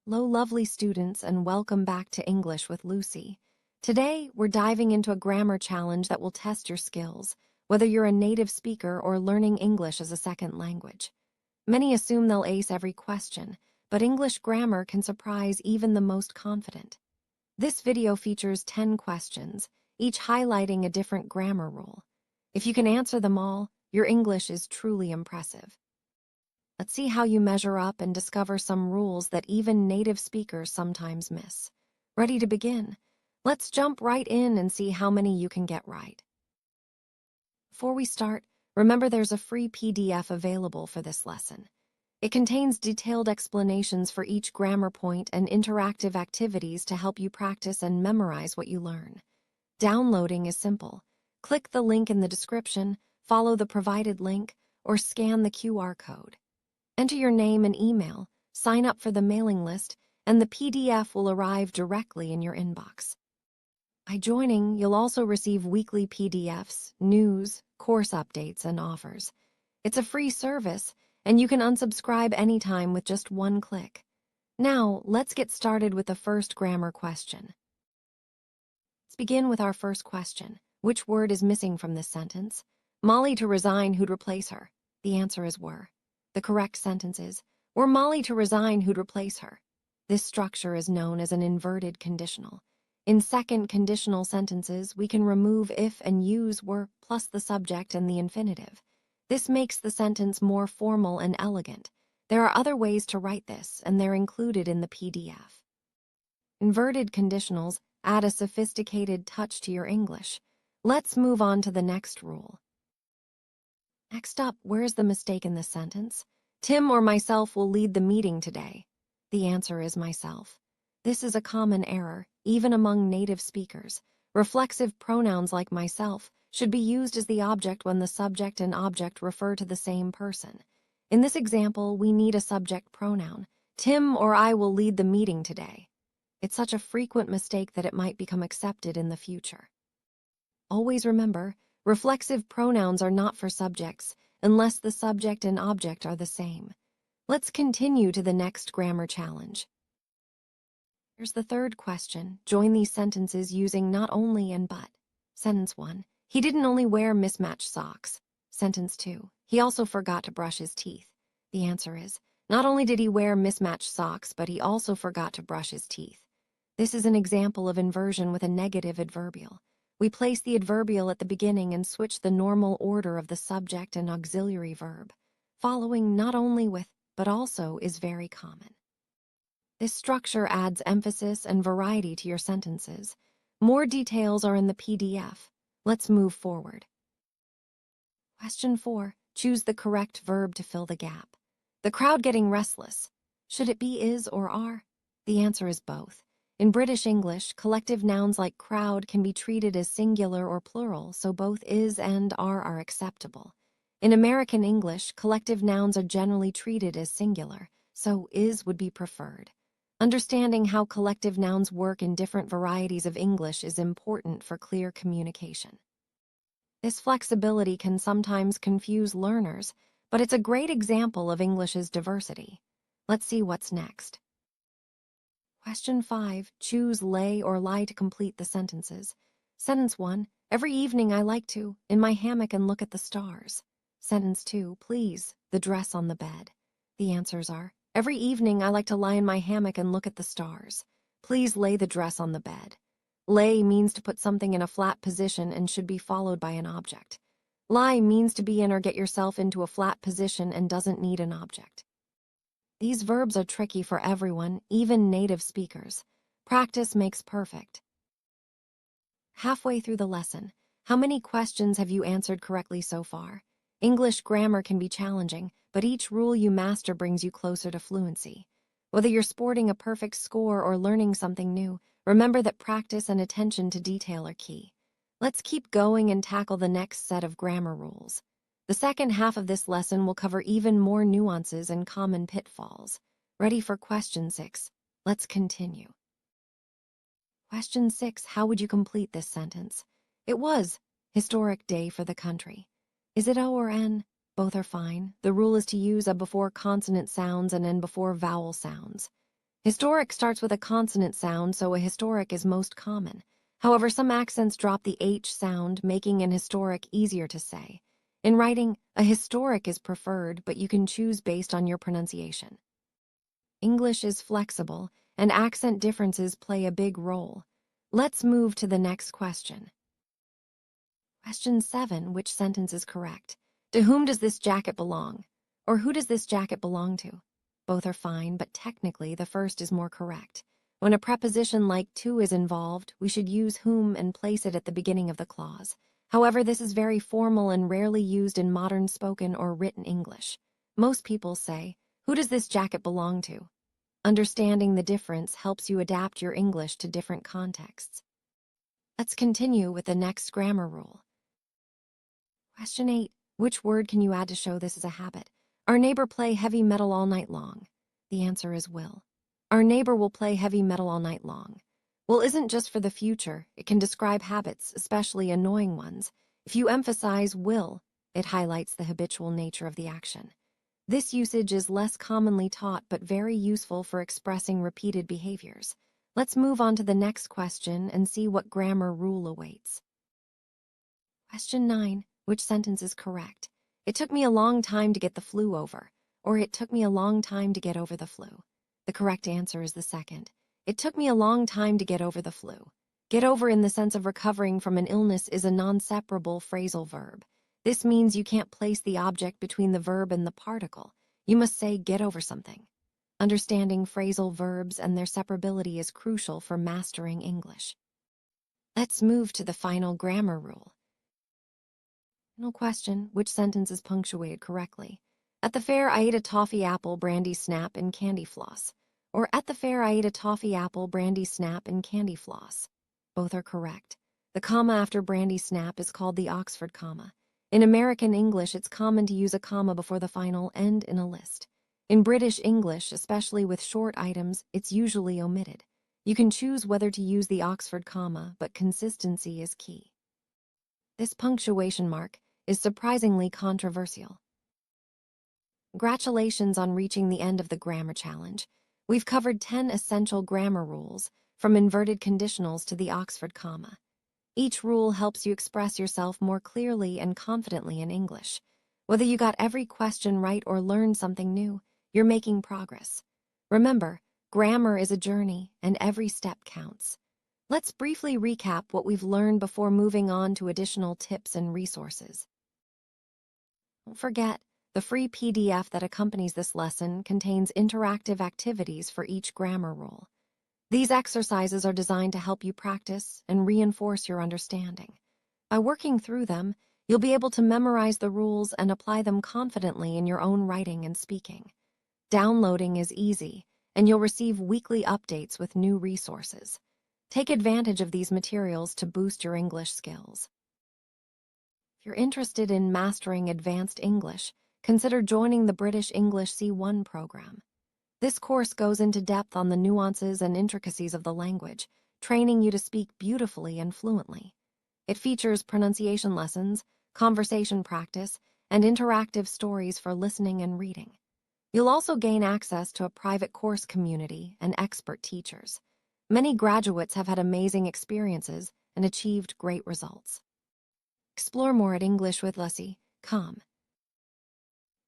Hello, lovely students, and welcome back to English with Lucy. Today, we're diving into a grammar challenge that will test your skills, whether you're a native speaker or learning English as a second language. Many assume they'll ace every question, but English grammar can surprise even the most confident. This video features 10 questions, each highlighting a different grammar rule. If you can answer them all, your English is truly impressive. Let's see how you measure up and discover some rules that even native speakers sometimes miss. Ready to begin? Let's jump right in and see how many you can get right. Before we start, remember there's a free PDF available for this lesson. It contains detailed explanations for each grammar point and interactive activities to help you practice and memorize what you learn. Downloading is simple. Click the link in the description, follow the provided link, or scan the QR code. Enter your name and email, sign up for the mailing list, and the PDF will arrive directly in your inbox. By joining, you'll also receive weekly PDFs, news, course updates, and offers. It's a free service, and you can unsubscribe anytime with just one click. Now, let's get started with the first grammar question. Let's begin with our first question. Which word is missing from this sentence? Molly to resign, who'd replace her? The answer is were. The correct sentence is, were Molly to resign, who'd replace her? This structure is known as an inverted conditional. In second conditional sentences, we can remove if and use were plus the subject and the infinitive. This makes the sentence more formal and elegant. There are other ways to write this, and they're included in the PDF. Inverted conditionals add a sophisticated touch to your English. Let's move on to the next rule. Next up, where's the mistake in this sentence? Tim or myself will lead the meeting today. The answer is myself. This is a common error, even among native speakers. Reflexive pronouns like myself should be used as the object when the subject and object refer to the same person. In this example, we need a subject pronoun. Tim or I will lead the meeting today. It's such a frequent mistake that it might become accepted in the future. Always remember, reflexive pronouns are not for subjects unless the subject and object are the same. Let's continue to the next grammar challenge. Here's the third question. Join these sentences using not only and but. Sentence 1. He didn't only wear mismatched socks. Sentence 2. He also forgot to brush his teeth. The answer is, not only did he wear mismatched socks, but he also forgot to brush his teeth. This is an example of inversion with a negative adverbial. We place the adverbial at the beginning and switch the normal order of the subject and auxiliary verb. Following not only with, but also is very common. This structure adds emphasis and variety to your sentences. More details are in the PDF. Let's move forward. Question 4. Choose the correct verb to fill the gap. The crowd getting restless. Should it be is or are? The answer is both. In British English, collective nouns like crowd can be treated as singular or plural, so both is and are acceptable. In American English, collective nouns are generally treated as singular, so is would be preferred. Understanding how collective nouns work in different varieties of English is important for clear communication. This flexibility can sometimes confuse learners, but it's a great example of English's diversity. Let's see what's next. Question 5. Choose lay or lie to complete the sentences. Sentence 1. Every evening I like to, in my hammock and look at the stars. Sentence 2. Please, the dress on the bed. The answers are, every evening I like to lie in my hammock and look at the stars. Please lay the dress on the bed. Lay means to put something in a flat position and should be followed by an object. Lie means to be in or get yourself into a flat position and doesn't need an object. These verbs are tricky for everyone, even native speakers. Practice makes perfect. Halfway through the lesson, how many questions have you answered correctly so far? English grammar can be challenging, but each rule you master brings you closer to fluency. Whether you're sporting a perfect score or learning something new, remember that practice and attention to detail are key. Let's keep going and tackle the next set of grammar rules. The second half of this lesson will cover even more nuances and common pitfalls. Ready for question 6? Let's continue. Question 6. How would you complete this sentence? It was historic day for the country. Is it O or N? Both are fine. The rule is to use a before consonant sounds and N before vowel sounds. Historic starts with a consonant sound, so a historic is most common. However, some accents drop the H sound, making an historic easier to say. In writing, a historic is preferred, but you can choose based on your pronunciation. English is flexible, and accent differences play a big role. Let's move to the next question. Question 7, which sentence is correct? To whom does this jacket belong? Or who does this jacket belong to? Both are fine, but technically the first is more correct. When a preposition like to is involved, we should use whom and place it at the beginning of the clause. However, this is very formal and rarely used in modern spoken or written English. Most people say, who does this jacket belong to? Understanding the difference helps you adapt your English to different contexts. Let's continue with the next grammar rule. Question 8. Which word can you add to show this is a habit? Our neighbor play heavy metal all night long. The answer is will. Our neighbor will play heavy metal all night long. Will isn't just for the future. It can describe habits, especially annoying ones. If you emphasize will, it highlights the habitual nature of the action. This usage is less commonly taught but very useful for expressing repeated behaviors. Let's move on to the next question and see what grammar rule awaits. Question 9. Which sentence is correct? It took me a long time to get the flu over, or it took me a long time to get over the flu. The correct answer is the second. It took me a long time to get over the flu. Get over in the sense of recovering from an illness is a non-separable phrasal verb. This means you can't place the object between the verb and the particle. You must say get over something. Understanding phrasal verbs and their separability is crucial for mastering English. Let's move to the final grammar rule. Final question, which sentence is punctuated correctly? At the fair, I ate a toffee apple, brandy snap, and candy floss. Or at the fair, I ate a toffee apple, brandy snap, and candy floss. Both are correct. The comma after brandy snap is called the Oxford comma. In American English, it's common to use a comma before the final end in a list. In British English, especially with short items, it's usually omitted. You can choose whether to use the Oxford comma, but consistency is key. This punctuation mark is surprisingly controversial. Congratulations on reaching the end of the grammar challenge. We've covered 10 essential grammar rules, from inverted conditionals to the Oxford comma. Each rule helps you express yourself more clearly and confidently in English. Whether you got every question right or learned something new, you're making progress. Remember, grammar is a journey, and every step counts. Let's briefly recap what we've learned before moving on to additional tips and resources. Don't forget, the free PDF that accompanies this lesson contains interactive activities for each grammar rule. These exercises are designed to help you practice and reinforce your understanding. By working through them, you'll be able to memorize the rules and apply them confidently in your own writing and speaking. Downloading is easy, and you'll receive weekly updates with new resources. Take advantage of these materials to boost your English skills. If you're interested in mastering advanced English, consider joining the British English C1 program. This course goes into depth on the nuances and intricacies of the language, training you to speak beautifully and fluently. It features pronunciation lessons, conversation practice, and interactive stories for listening and reading. You'll also gain access to a private course community and expert teachers. Many graduates have had amazing experiences and achieved great results. Explore more at EnglishWithLucy.com.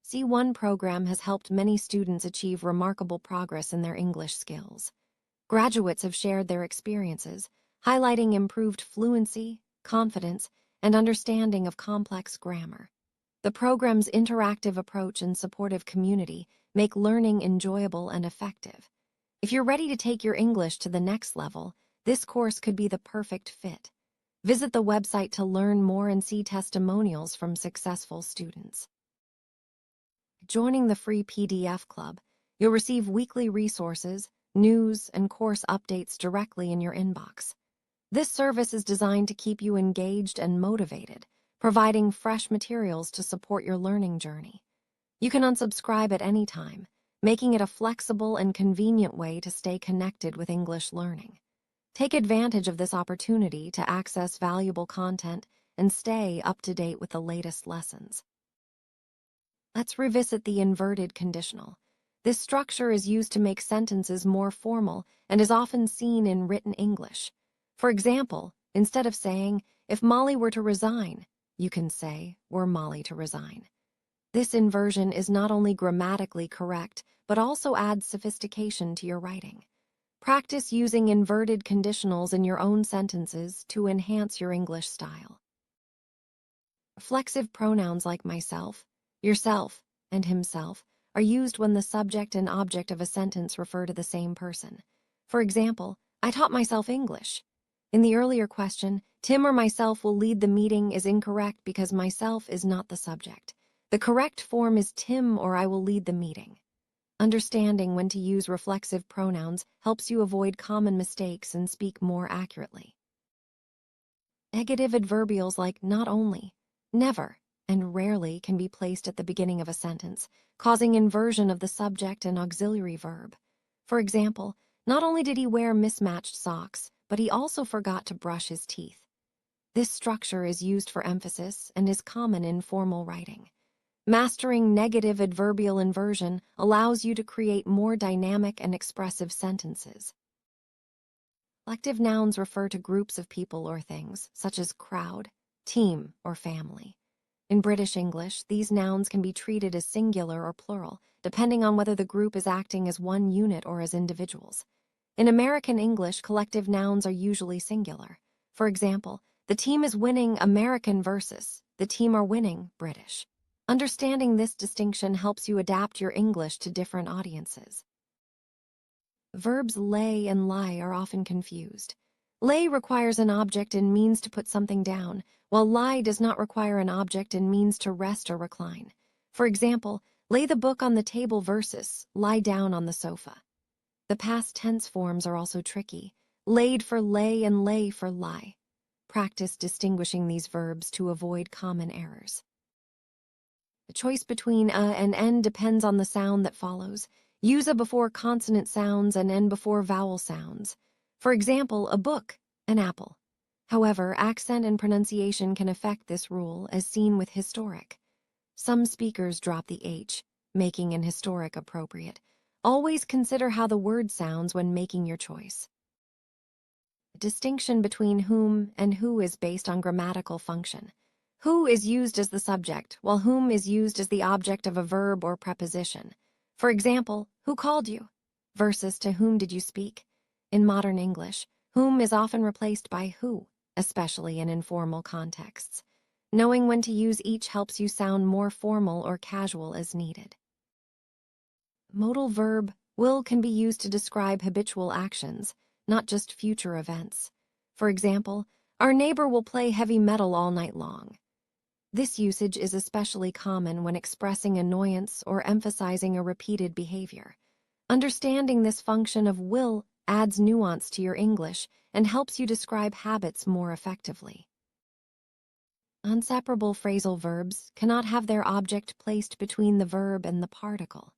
C1 program has helped many students achieve remarkable progress in their English skills. Graduates have shared their experiences, highlighting improved fluency, confidence, and understanding of complex grammar. The program's interactive approach and supportive community make learning enjoyable and effective. If you're ready to take your English to the next level, this course could be the perfect fit. Visit the website to learn more and see testimonials from successful students. Joining the free PDF club, you'll receive weekly resources, news, and course updates directly in your inbox. This service is designed to keep you engaged and motivated, providing fresh materials to support your learning journey. You can unsubscribe at any time, making it a flexible and convenient way to stay connected with English learning. Take advantage of this opportunity to access valuable content and stay up to date with the latest lessons. Let's revisit the inverted conditional. This structure is used to make sentences more formal and is often seen in written English. For example, instead of saying, "If Molly were to resign," you can say, "Were Molly to resign." This inversion is not only grammatically correct, but also adds sophistication to your writing. Practice using inverted conditionals in your own sentences to enhance your English style. Reflexive pronouns like myself, yourself, and himself are used when the subject and object of a sentence refer to the same person. For example, I taught myself English. In the earlier question, Tim or myself will lead the meeting is incorrect because myself is not the subject. The correct form is Tim or I will lead the meeting. Understanding when to use reflexive pronouns helps you avoid common mistakes and speak more accurately. Negative adverbials like not only, never, and rarely can be placed at the beginning of a sentence, causing inversion of the subject and auxiliary verb. For example, not only did he wear mismatched socks, but he also forgot to brush his teeth. This structure is used for emphasis and is common in formal writing. Mastering negative adverbial inversion allows you to create more dynamic and expressive sentences. Collective nouns refer to groups of people or things, such as crowd, team, or family. In British English, these nouns can be treated as singular or plural, depending on whether the group is acting as one unit or as individuals. In American English, collective nouns are usually singular. For example, the team is winning American versus the team are winning British. Understanding this distinction helps you adapt your English to different audiences. Verbs lay and lie are often confused. Lay requires an object and means to put something down, while lie does not require an object and means to rest or recline. For example, lay the book on the table versus lie down on the sofa. The past tense forms are also tricky. Laid for lay and lay for lie. Practice distinguishing these verbs to avoid common errors. The choice between a and n depends on the sound that follows. Use a before consonant sounds and n before vowel sounds. For example, a book, an apple. However, accent and pronunciation can affect this rule, as seen with historic. Some speakers drop the H, making an historic appropriate. Always consider how the word sounds when making your choice. The distinction between whom and who is based on grammatical function. Who is used as the subject, while whom is used as the object of a verb or preposition. For example, who called you? Versus to whom did you speak? In modern English, whom is often replaced by who, especially in informal contexts. Knowing when to use each helps you sound more formal or casual as needed. Modal verb will can be used to describe habitual actions, not just future events. For example, our neighbor will play heavy metal all night long. This usage is especially common when expressing annoyance or emphasizing a repeated behavior. Understanding this function of will adds nuance to your English and helps you describe habits more effectively. Unseparable phrasal verbs cannot have their object placed between the verb and the particle.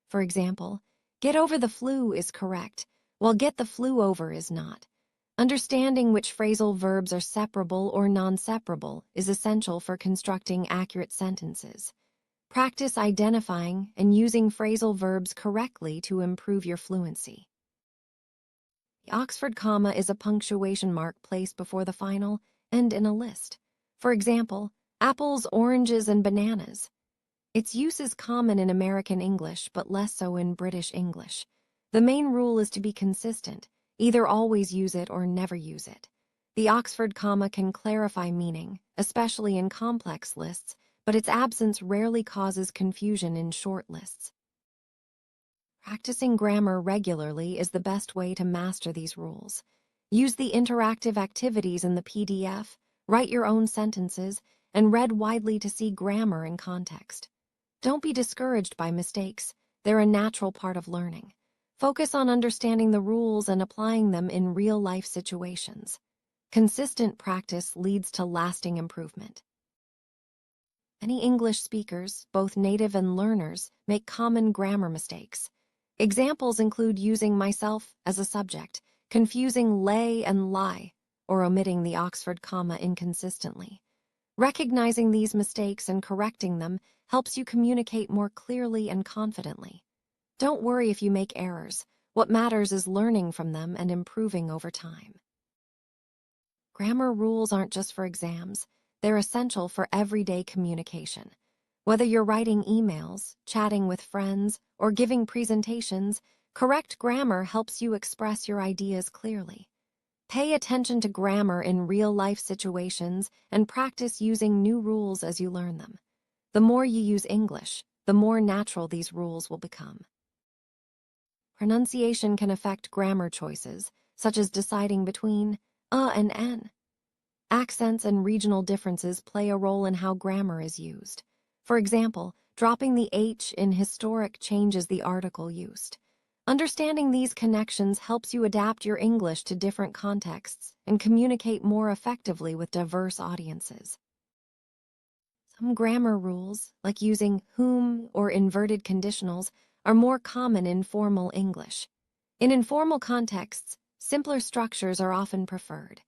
For example, get over the flu is correct, while get the flu over is not. Understanding which phrasal verbs are separable or non-separable is essential for constructing accurate sentences. Practice identifying and using phrasal verbs correctly to improve your fluency. The Oxford comma is a punctuation mark placed before the final and in a list. For example, apples, oranges, and bananas. Its use is common in American English, but less so in British English. The main rule is to be consistent. Either always use it or never use it. The Oxford comma can clarify meaning, especially in complex lists, but its absence rarely causes confusion in short lists. Practicing grammar regularly is the best way to master these rules. Use the interactive activities in the PDF, write your own sentences, and read widely to see grammar in context. Don't be discouraged by mistakes. They're a natural part of learning. Focus on understanding the rules and applying them in real-life situations. Consistent practice leads to lasting improvement. Many English speakers, both native and learners, make common grammar mistakes. Examples include using myself as a subject, confusing lay and lie, or omitting the Oxford comma inconsistently. Recognizing these mistakes and correcting them helps you communicate more clearly and confidently. Don't worry if you make errors. What matters is learning from them and improving over time. Grammar rules aren't just for exams. They're essential for everyday communication. Whether you're writing emails, chatting with friends, or giving presentations, correct grammar helps you express your ideas clearly. Pay attention to grammar in real-life situations and practice using new rules as you learn them. The more you use English, the more natural these rules will become. Pronunciation can affect grammar choices, such as deciding between and n. Accents and regional differences play a role in how grammar is used. For example, dropping the H in historic changes the article used. Understanding these connections helps you adapt your English to different contexts and communicate more effectively with diverse audiences. Some grammar rules, like using whom or inverted conditionals, are more common in formal English. In informal contexts, simpler structures are often preferred.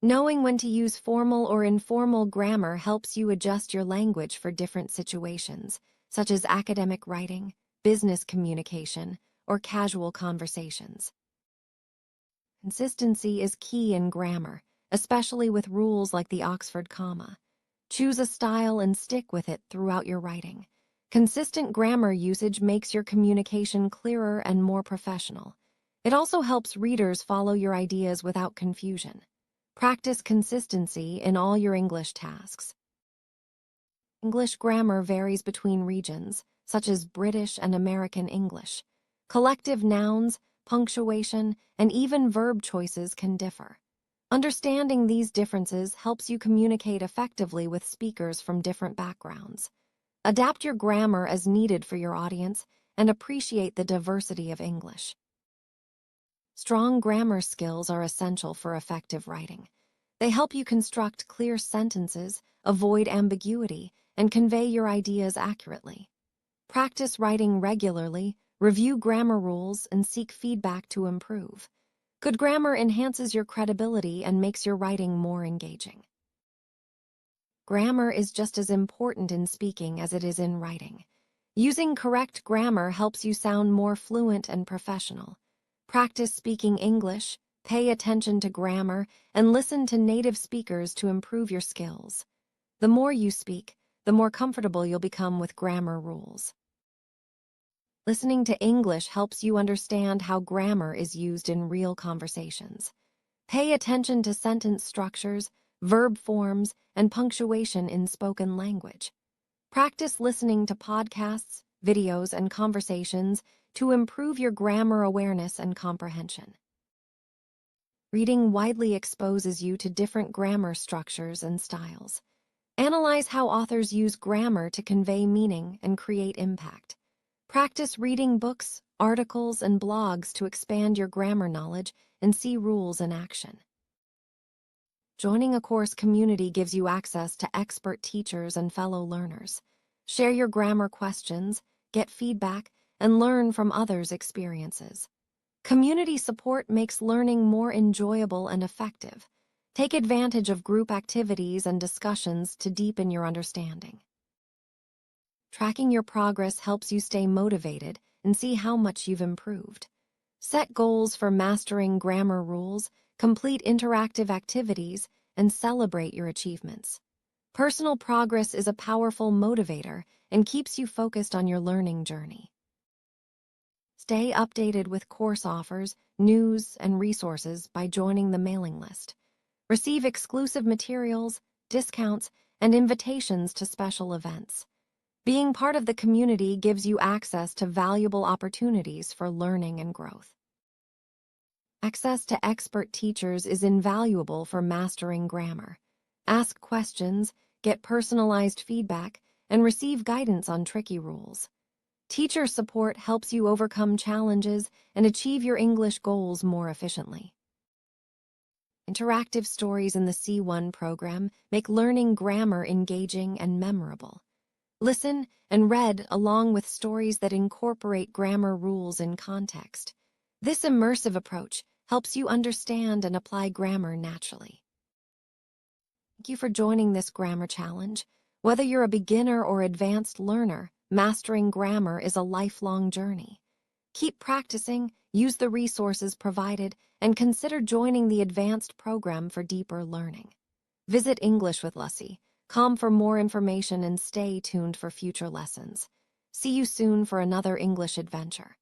Knowing when to use formal or informal grammar helps you adjust your language for different situations, such as academic writing, business communication, or casual conversations. Consistency is key in grammar, especially with rules like the Oxford comma. Choose a style and stick with it throughout your writing. Consistent grammar usage makes your communication clearer and more professional. It also helps readers follow your ideas without confusion. Practice consistency in all your English tasks. English grammar varies between regions, such as British and American English. Collective nouns, punctuation, and even verb choices can differ. Understanding these differences helps you communicate effectively with speakers from different backgrounds. Adapt your grammar as needed for your audience and appreciate the diversity of English. Strong grammar skills are essential for effective writing. They help you construct clear sentences, avoid ambiguity, and convey your ideas accurately. Practice writing regularly, review grammar rules, and seek feedback to improve. Good grammar enhances your credibility and makes your writing more engaging. Grammar is just as important in speaking as it is in writing. Using correct grammar helps you sound more fluent and professional. Practice speaking English, pay attention to grammar, and listen to native speakers to improve your skills. The more you speak, the more comfortable you'll become with grammar rules. Listening to English helps you understand how grammar is used in real conversations. Pay attention to sentence structures, verb forms, and punctuation in spoken language. Practice listening to podcasts, videos, and conversations to improve your grammar awareness and comprehension. Reading widely exposes you to different grammar structures and styles. Analyze how authors use grammar to convey meaning and create impact. Practice reading books, articles, and blogs to expand your grammar knowledge and see rules in action. Joining a course community gives you access to expert teachers and fellow learners. Share your grammar questions, get feedback, and learn from others' experiences. Community support makes learning more enjoyable and effective. Take advantage of group activities and discussions to deepen your understanding. Tracking your progress helps you stay motivated and see how much you've improved. Set goals for mastering grammar rules, complete interactive activities, and celebrate your achievements. Personal progress is a powerful motivator and keeps you focused on your learning journey. Stay updated with course offers, news, and resources by joining the mailing list. Receive exclusive materials, discounts, and invitations to special events. Being part of the community gives you access to valuable opportunities for learning and growth. Access to expert teachers is invaluable for mastering grammar. Ask questions, get personalized feedback, and receive guidance on tricky rules. Teacher support helps you overcome challenges and achieve your English goals more efficiently. Interactive stories in the C1 program make learning grammar engaging and memorable. Listen and read along with stories that incorporate grammar rules in context. This immersive approach helps you understand and apply grammar naturally. Thank you for joining this grammar challenge. Whether you're a beginner or advanced learner, mastering grammar is a lifelong journey. Keep practicing, use the resources provided, and consider joining the advanced program for deeper learning. Visit English with Lucy.com for more information and stay tuned for future lessons. See you soon for another English adventure.